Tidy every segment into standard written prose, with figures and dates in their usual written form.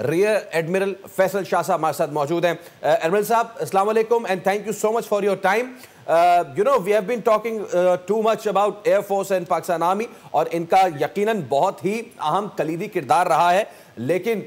Rear admiral Faisal Shah साहब हमारे साथ मौजूद हैं। एडमिरल साहब अस्सलाम वालेकुम and thank you so much for your time. You know, we have been talking too much about Air Force and Pakistan Army और इनका यकीनन बहुत ही अहम कलीदी किरदार रहा है, लेकिन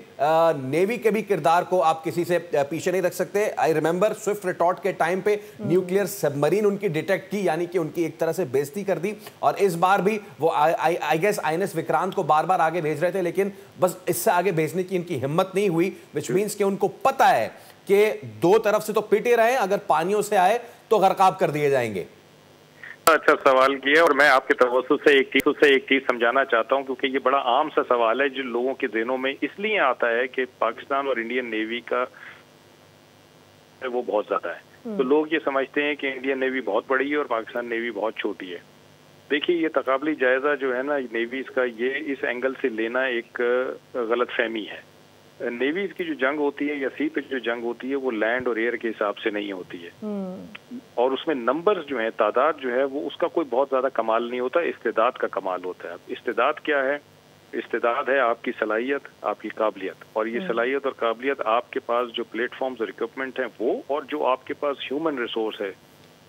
नेवी के भी किरदार को आप किसी से पीछे नहीं रख सकते। आई रिमेंबर स्विफ्ट रिटॉर्ट के टाइम पे न्यूक्लियर सबमरीन उनकी डिटेक्ट की, यानी कि उनकी एक तरह से बेइज्जती कर दी, और इस बार भी वो आई गेस INS विक्रांत को बार बार आगे भेज रहे थे, लेकिन बस इससे आगे भेजने की इनकी हिम्मत नहीं हुई, विच मीन्स कि उनको पता है कि दो तरफ से तो पिटे रहे, अगर पानियों से आए तो गरकाब कर दिए जाएंगे। अच्छा सवाल किया, और मैं आपके तवज्जुह से एक चीज समझाना चाहता हूं, क्योंकि ये बड़ा आम सा सवाल है जो लोगों के दिनों में इसलिए आता है कि पाकिस्तान और इंडियन नेवी का वो बहुत ज्यादा है। तो लोग ये समझते हैं कि इंडियन नेवी बहुत बड़ी है और पाकिस्तान नेवी बहुत छोटी है। देखिए, ये तकाबली जायजा जो है ना नेवीज का, ये इस एंगल से लेना एक गलत फहमी है। नेवीज की जो जंग होती है या सी पे जो जंग होती है वो लैंड और एयर के हिसाब से नहीं होती है, और उसमें नंबर्स जो है, तादाद जो है, वो उसका कोई बहुत ज्यादा कमाल नहीं होता, इस्तेदाद का कमाल होता है। इस्तेदाद क्या है? इस्तेदाद है आपकी सलाहियत, आपकी काबिलियत, और ये सलाहियत और काबिलियत आपके पास जो प्लेटफॉर्म्स और इक्विपमेंट हैं वो, और जो आपके पास ह्यूमन रिसोर्स है,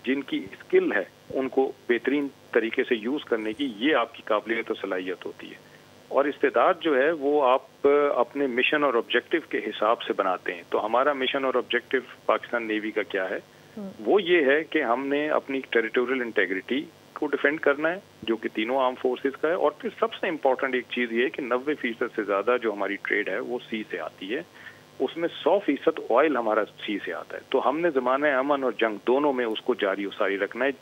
जिनकी स्किल है उनको बेहतरीन तरीके से यूज करने की, ये आपकी काबिलियत और सलाहियत होती है। और इस्तेदाद जो है वो आप अपने मिशन और ऑब्जेक्टिव के हिसाब से बनाते हैं। तो हमारा मिशन और ऑब्जेक्टिव पाकिस्तान नेवी का क्या है? वो ये है कि हमने अपनी टेरिटोरियल इंटेग्रिटी को डिफेंड करना है, जो कि तीनों आर्म फोर्सेस का है। और फिर सबसे इम्पोर्टेंट एक चीज़ ये है कि 90% से ज़्यादा जो हमारी ट्रेड है वो सी से आती है, उसमें 100% ऑयल हमारा सी से आता है। तो हमने ज़माने अमन और जंग दोनों में उसको जारी सारी रखना है।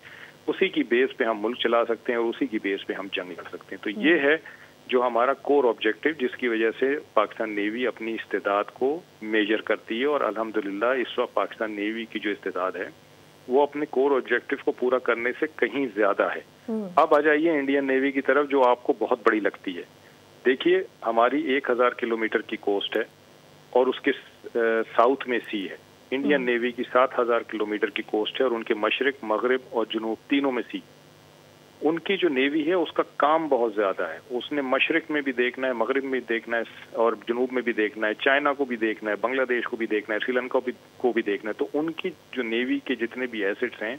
उसी की बेस पे हम मुल्क चला सकते हैं और उसी की बेस पे हम जंग लड़ सकते हैं। तो ये है जो हमारा कोर ऑब्जेक्टिव, जिसकी वजह से पाकिस्तान नेवी अपनी इस्तेदाद को मेजर करती है। और अल्हम्दुलिल्लाह इस वक्त पाकिस्तान नेवी की जो इस्तेदाद है वो अपने कोर ऑब्जेक्टिव को पूरा करने से कहीं ज्यादा है। अब आ जाइए इंडियन नेवी की तरफ, जो आपको बहुत बड़ी लगती है। देखिए, हमारी 1000 किलोमीटर की कोस्ट है और उसके साउथ में सी है। इंडियन नेवी की 7000 किलोमीटर की कोस्ट है और उनके मशरिक, मगरिब और जुनूब तीनों में सी। उनकी जो नेवी है उसका काम बहुत ज्यादा है। उसने मशरिक में भी देखना है, मगरिब में भी देखना है और जनूब में भी देखना है, चाइना को भी देखना है, बांग्लादेश को भी देखना है, श्रीलंका को भी देखना है। तो उनकी जो नेवी के जितने भी एसेट्स हैं,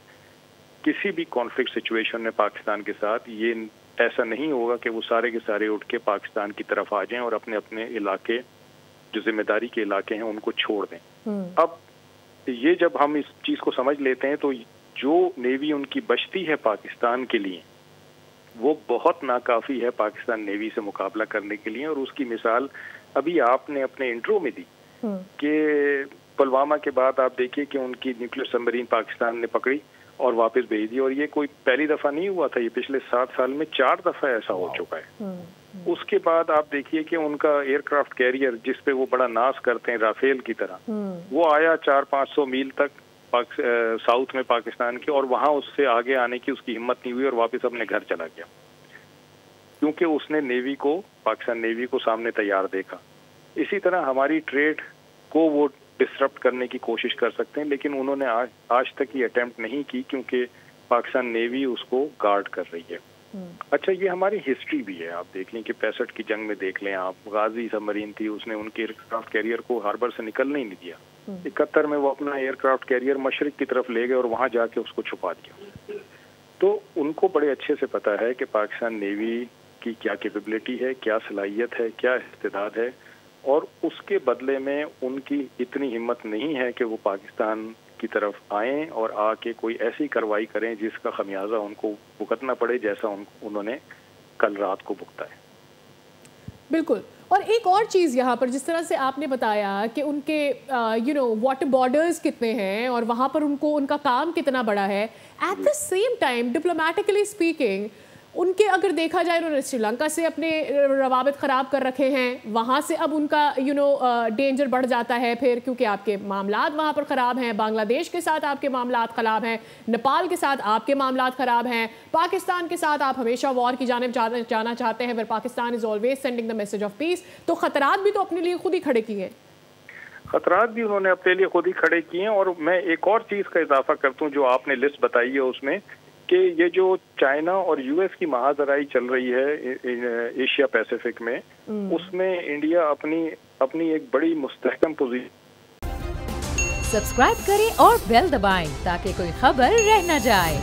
किसी भी कॉन्फ्लिक्ट सिचुएशन में पाकिस्तान के साथ, ये ऐसा नहीं होगा कि वो सारे के सारे उठ के पाकिस्तान की तरफ आ जाएं और अपने अपने इलाके, जो जिम्मेदारी के इलाके हैं, उनको छोड़ दें। अब ये जब हम इस चीज को समझ लेते हैं तो जो नेवी उनकी बचती है पाकिस्तान के लिए, वो बहुत नाकाफी है पाकिस्तान नेवी से मुकाबला करने के लिए। और उसकी मिसाल अभी आपने अपने इंट्रो में दी कि पुलवामा के बाद आप देखिए कि उनकी न्यूक्लियर सबमरीन पाकिस्तान ने पकड़ी और वापस भेज दी। और ये कोई पहली दफा नहीं हुआ था, ये पिछले 7 साल में 4 दफा ऐसा हो चुका है। उसके बाद आप देखिए कि उनका एयरक्राफ्ट कैरियर, जिसपे वो बड़ा नाज करते हैं राफेल की तरह, वो आया 400-500 मील तक साउथ में पाकिस्तान के, और वहां उससे आगे आने की उसकी हिम्मत नहीं हुई और वापस अपने घर चला गया, क्योंकि उसने नेवी को, पाकिस्तान नेवी को सामने तैयार देखा। इसी तरह हमारी ट्रेड को वो डिसरप्ट करने की कोशिश कर सकते हैं, लेकिन उन्होंने आज तक ये अटेम्प्ट नहीं की, क्योंकि पाकिस्तान नेवी उसको गार्ड कर रही है। अच्छा, ये हमारी हिस्ट्री भी है। आप देख लें कि 65 की जंग में देख लें आप, गाजी सबमरीन थी, उसने उनके एयरक्राफ्ट कैरियर को हार्बर से निकलने ही नहीं दिया। 71 में वो अपना एयरक्राफ्ट कैरियर मशरिक की तरफ ले गए और वहां जाके उसको छुपा दिया। तो उनको बड़े अच्छे से पता है कि पाकिस्तान नेवी की क्या कैपेबिलिटी है, क्या सलाहियत है, क्या इस्तेदाद है, और उसके बदले में उनकी इतनी हिम्मत नहीं है कि वो पाकिस्तान की तरफ आएं और आके कोई ऐसी कार्रवाई करें जिसका खमियाजा उनको भुगतना पड़े, जैसा उन्होंने कल रात को भुगता है। बिल्कुल। और एक और चीज़ यहाँ पर, जिस तरह से आपने बताया कि उनके वाटर बॉर्डर्स कितने हैं और वहाँ पर उनका काम कितना बड़ा है, at the same time diplomatically speaking उनके अगर देखा जाए, उन्होंने श्रीलंका से अपने रवाबित ख़राब कर रखे हैं, वहाँ से अब उनका डेंजर बढ़ जाता है फिर, क्योंकि आपके मामलात वहाँ पर ख़राब हैं, बांग्लादेश के साथ आपके मामलात ख़राब हैं, नेपाल के साथ आपके मामलात ख़राब हैं, पाकिस्तान के साथ आप हमेशा वॉर की जानिब जाना चाहते हैं, फिर Pakistan is always sending the message of peace. तो ख़तरात भी तो अपने लिए खुद ही खड़े किए हैं। खतरात भी उन्होंने अपने लिए खुद ही खड़े किए हैं। और मैं एक और चीज़ का इजाफा करता हूँ, जो आपने लिस्ट बताई है उसमें, कि ये जो चाइना और यूएस की महाजराई चल रही है एशिया पैसिफिक में, उसमें इंडिया अपनी اپنی ایک بڑی مستحکم پوزیشن. سبسکرائب کریں اور بیل دبائیں تاکہ کوئی خبر رہ نہ جائے.